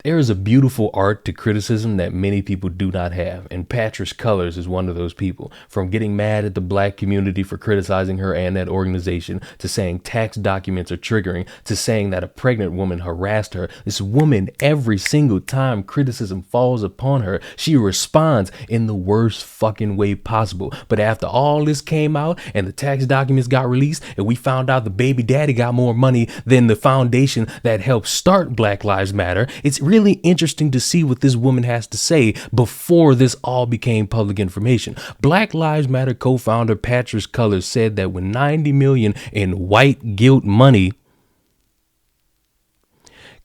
There is a beautiful art to criticism that many people do not have, and Patrice Cullors is one of those people. From getting mad at the black community for criticizing her and that organization, to saying tax documents are triggering, to saying that a pregnant woman harassed her, this woman, every single time criticism falls upon her, she responds in the worst fucking way possible. But after all this came out and the tax documents got released and we found out the baby daddy got more money than the foundation that helped start Black Lives Matter, it's really interesting to see what this woman has to say before this all became public information. Black Lives Matter co-founder Patrice Cullors said that when 90 million in white guilt money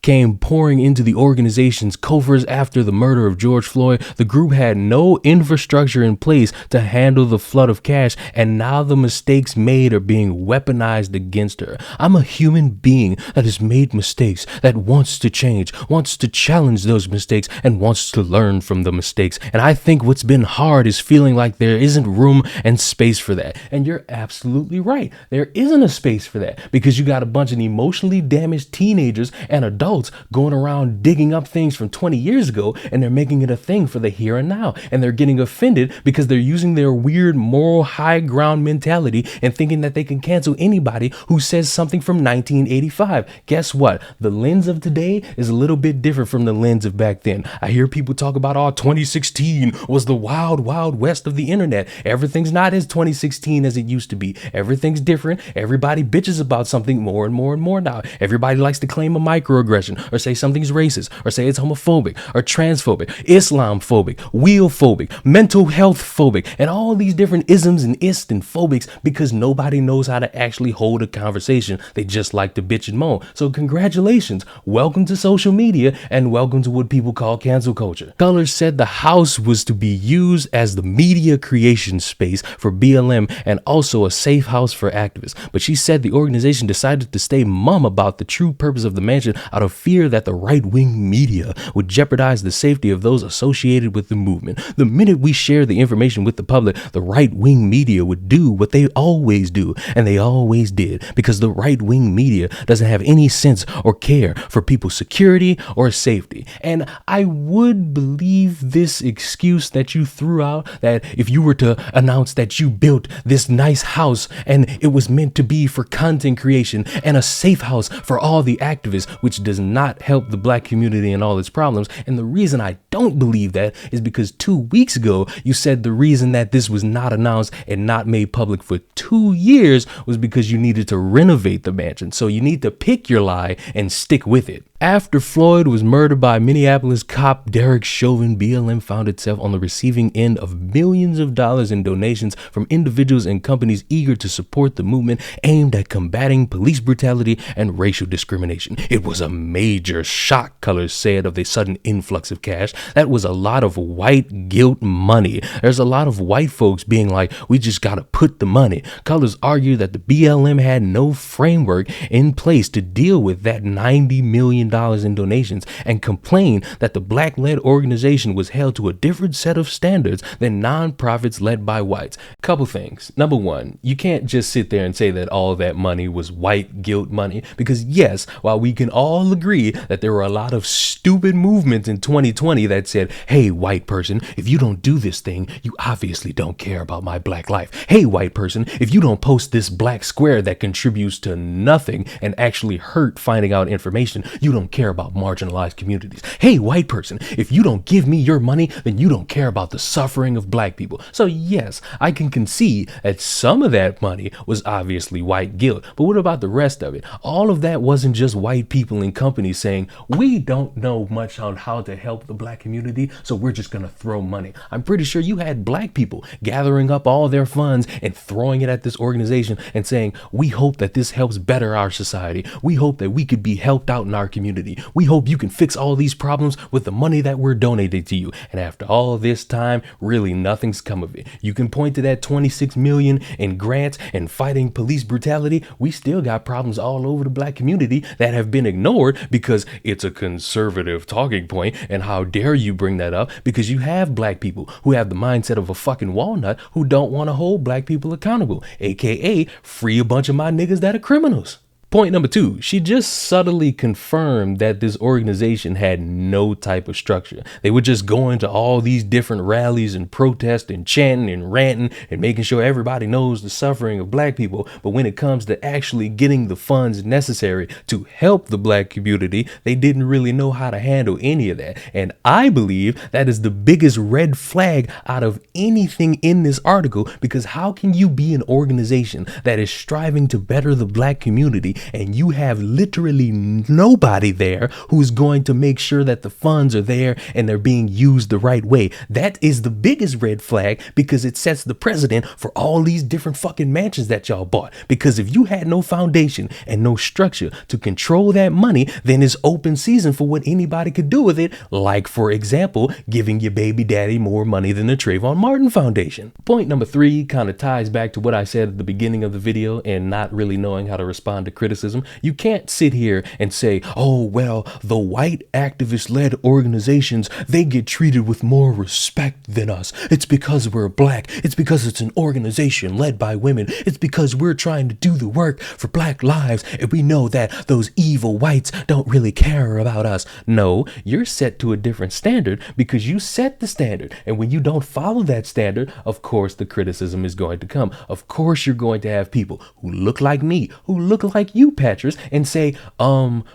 came pouring into the organization's coffers after the murder of George Floyd, the group had no infrastructure in place to handle the flood of cash, and now the mistakes made are being weaponized against her. I'm a human being that has made mistakes, that wants to change, wants to challenge those mistakes, and wants to learn from the mistakes. And I think what's been hard is feeling like there isn't room and space for that. And you're absolutely right. There isn't a space for that because you got a bunch of emotionally damaged teenagers and adults going around digging up things from 20 years ago, and they're making it a thing for the here and now, and they're getting offended because they're using their weird moral high ground mentality and thinking that they can cancel anybody who says something from 1985. Guess what? The lens of today is a little bit different from the lens of back then. I hear people talk about, 2016 was the wild, wild west of the internet. Everything's not as 2016 as it used to be. Everything's different. Everybody bitches about something more and more and more now. Everybody likes to claim a microaggression, or say something's racist, or say it's homophobic, or transphobic, Islamophobic, wheelphobic, mental health phobic, and all these different isms and ists and phobics because nobody knows how to actually hold a conversation. They just like to bitch and moan. So congratulations, welcome to social media, and welcome to what people call cancel culture. Cullors said the house was to be used as the media creation space for BLM and also a safe house for activists. But she said the organization decided to stay mum about the true purpose of the mansion out of fear that the right-wing media would jeopardize the safety of those associated with the movement. The minute we share the information with the public, the right-wing media would do what they always do, and they always did, because the right-wing media doesn't have any sense or care for people's security or safety. And I would believe this excuse that you threw out, that if you were to announce that you built this nice house and it was meant to be for content creation and a safe house for all the activists, which does not help the black community and all its problems. And the reason I don't believe that is because 2 weeks ago, you said the reason that this was not announced and not made public for 2 years was because you needed to renovate the mansion. So you need to pick your lie and stick with it. After Floyd was murdered by Minneapolis cop Derek Chauvin, BLM found itself on the receiving end of millions of dollars in donations from individuals and companies eager to support the movement aimed at combating police brutality and racial discrimination. It was a major shock, Cullors said, of the sudden influx of cash. That was a lot of white guilt money. There's a lot of white folks being like, we just gotta put the money. Cullors argued that the BLM had no framework in place to deal with that $90 million in donations, and complained that the black-led organization was held to a different set of standards than nonprofits led by whites. Couple things. Number one, you can't just sit there and say that all that money was white guilt money, because yes, while we can all agree that there were a lot of stupid movements in 2020 that said, hey, white person, if you don't do this thing, you obviously don't care about my black life. Hey, white person, if you don't post this black square that contributes to nothing and actually hurt finding out information, you don't care about marginalized communities. Hey, white person, if you don't give me your money, then you don't care about the suffering of black people. So yes, I can concede that some of that money was obviously white guilt, but what about the rest of it? All of that wasn't just white people and companies saying, we don't know much on how to help the black community, so we're just gonna throw money. I'm pretty sure you had black people gathering up all their funds and throwing it at this organization and saying, we hope that this helps better our society. We hope that we could be helped out in our community. We hope you can fix all these problems with the money that we're donating to you. And after all this time, really nothing's come of it. You can point to that 26 million in grants and fighting police brutality. We still got problems all over the black community that have been ignored because it's a conservative talking point. And how dare you bring that up? Because you have black people who have the mindset of a fucking walnut who don't want to hold black people accountable, aka free a bunch of my niggas that are criminals. Point number 2, she just subtly confirmed that this organization had no type of structure. They were just going to all these different rallies and protests and chanting and ranting and making sure everybody knows the suffering of black people. But when it comes to actually getting the funds necessary to help the black community, they didn't really know how to handle any of that. And I believe that is the biggest red flag out of anything in this article, because how can you be an organization that is striving to better the black community and you have literally nobody there who's going to make sure that the funds are there and they're being used the right way? That is the biggest red flag, because it sets the precedent for all these different fucking mansions that y'all bought. Because if you had no foundation and no structure to control that money, then it's open season for what anybody could do with it. Like, for example, giving your baby daddy more money than the Trayvon Martin Foundation. Point number 3 kind of ties back to what I said at the beginning of the video and not really knowing how to respond to criticism. You can't sit here and say, oh, well, the white activist-led organizations, they get treated with more respect than us. It's because we're black. It's because it's an organization led by women. It's because we're trying to do the work for black lives, and we know that those evil whites don't really care about us. No, you're set to a different standard because you set the standard. And when you don't follow that standard, of course, the criticism is going to come. Of course, you're going to have people who look like me, who look like you, Patras, and say,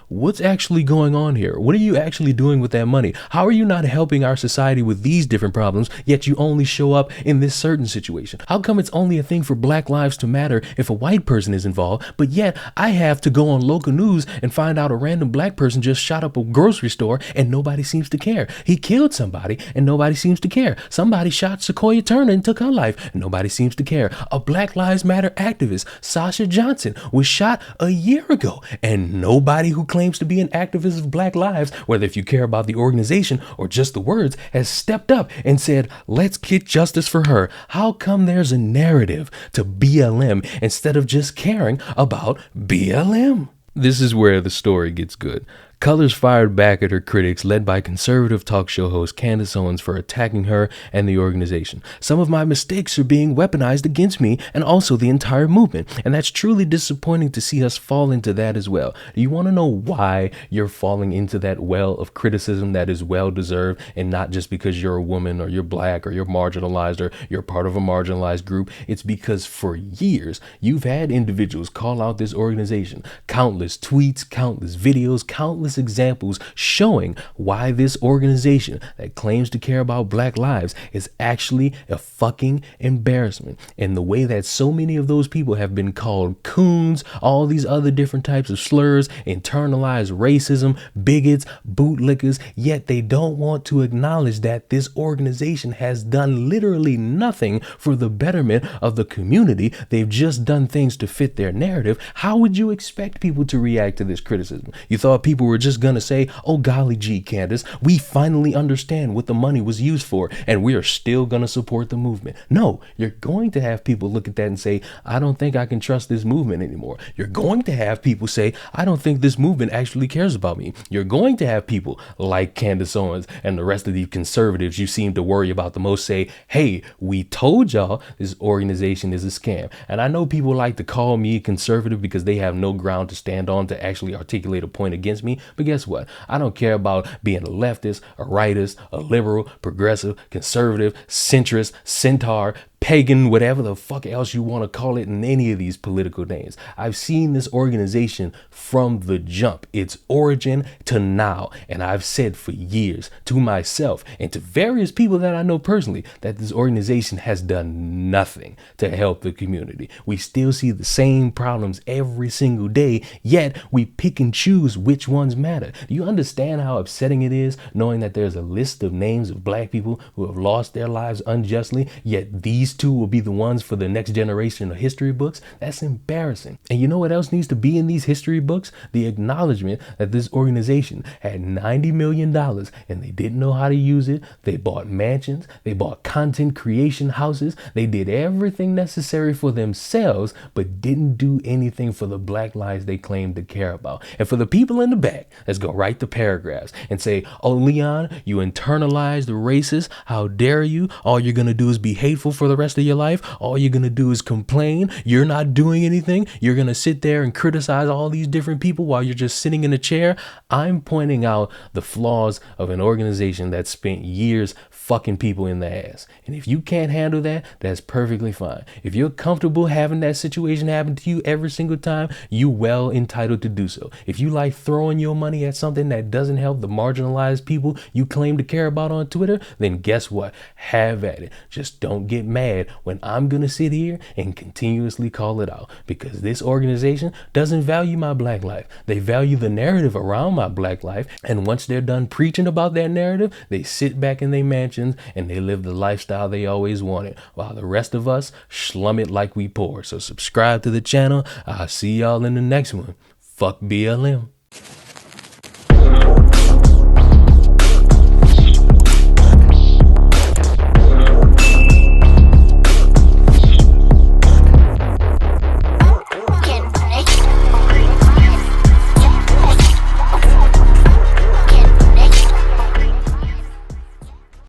what's actually going on here? What are you actually doing with that money? How are you not helping our society with these different problems, yet you only show up in this certain situation? How come it's only a thing for Black Lives to Matter if a white person is involved, but yet I have to go on local news and find out a random black person just shot up a grocery store and nobody seems to care? He killed somebody and nobody seems to care. Somebody shot Sequoia Turner and took her life and nobody seems to care. A Black Lives Matter activist, Sasha Johnson, was shot a year ago and nobody who claims to be an activist of Black lives, whether if you care about the organization or just the words, has stepped up and said, let's get justice for her. How come there's a narrative to BLM instead of just caring about BLM? This is where the story gets good. Colors fired back at her critics, led by conservative talk show host Candace Owens, for attacking her and the organization. Some of my mistakes are being weaponized against me and also the entire movement, and that's truly disappointing to see us fall into that as well. Do you want to know why you're falling into that well of criticism that is well deserved, and not just because you're a woman or you're black or you're marginalized or you're part of a marginalized group? It's because for years you've had individuals call out this organization, countless tweets, countless videos, countless examples showing why this organization that claims to care about Black lives is actually a fucking embarrassment. And the way that so many of those people have been called coons, all these other different types of slurs, internalized racism, bigots, bootlickers, yet they don't want to acknowledge that this organization has done literally nothing for the betterment of the community. They've just done things to fit their narrative. How would you expect people to react to this criticism? You thought people were just gonna say, oh golly gee, Candace, we finally understand what the money was used for and we are still gonna support the movement? No, you're going to have people look at that and say, I don't think I can trust this movement anymore. You're going to have people say, I don't think this movement actually cares about me. You're going to have people like Candace Owens and the rest of these conservatives you seem to worry about the most say, hey, we told y'all this organization is a scam. And I know people like to call me conservative because they have no ground to stand on to actually articulate a point against me. But guess what? I don't care about being a leftist, a rightist, a liberal, progressive, conservative, centrist, centaur, pagan, whatever the fuck else you want to call it in any of these political names. I've seen this organization from the jump, its origin to now. And I've said for years to myself and to various people that I know personally that this organization has done nothing to help the community. We still see the same problems every single day, yet we pick and choose which ones matter. Do you understand how upsetting it is knowing that there's a list of names of Black people who have lost their lives unjustly, yet these two will be the ones for the next generation of history books? That's embarrassing. And you know what else needs to be in these history books? The acknowledgement that this organization had $90 million and they didn't know how to use it. They bought mansions, they bought content creation houses, they did everything necessary for themselves, but didn't do anything for the Black lives they claimed to care about. And for the people in the back that's gonna write the paragraphs and say, oh Leon, you internalized the racist, how dare you? All you're gonna do is be hateful for the rest of your life, all you're going to do is complain. You're not doing anything. You're going to sit there and criticize all these different people while you're just sitting in a chair. I'm pointing out the flaws of an organization that spent years fucking people in the ass. And if you can't handle that, that's perfectly fine. If you're comfortable having that situation happen to you every single time, you well entitled to do so. If you like throwing your money at something that doesn't help the marginalized people you claim to care about on Twitter, then guess what? Have at it. Just don't get mad when I'm gonna sit here and continuously call it out, because this organization doesn't value my black life. They value the narrative around my black life, and once they're done preaching about that narrative, they sit back in their mansions and they live the lifestyle they always wanted, while the rest of us slum it like we poor. So subscribe to the channel. I'll see y'all in the next one. Fuck BLM.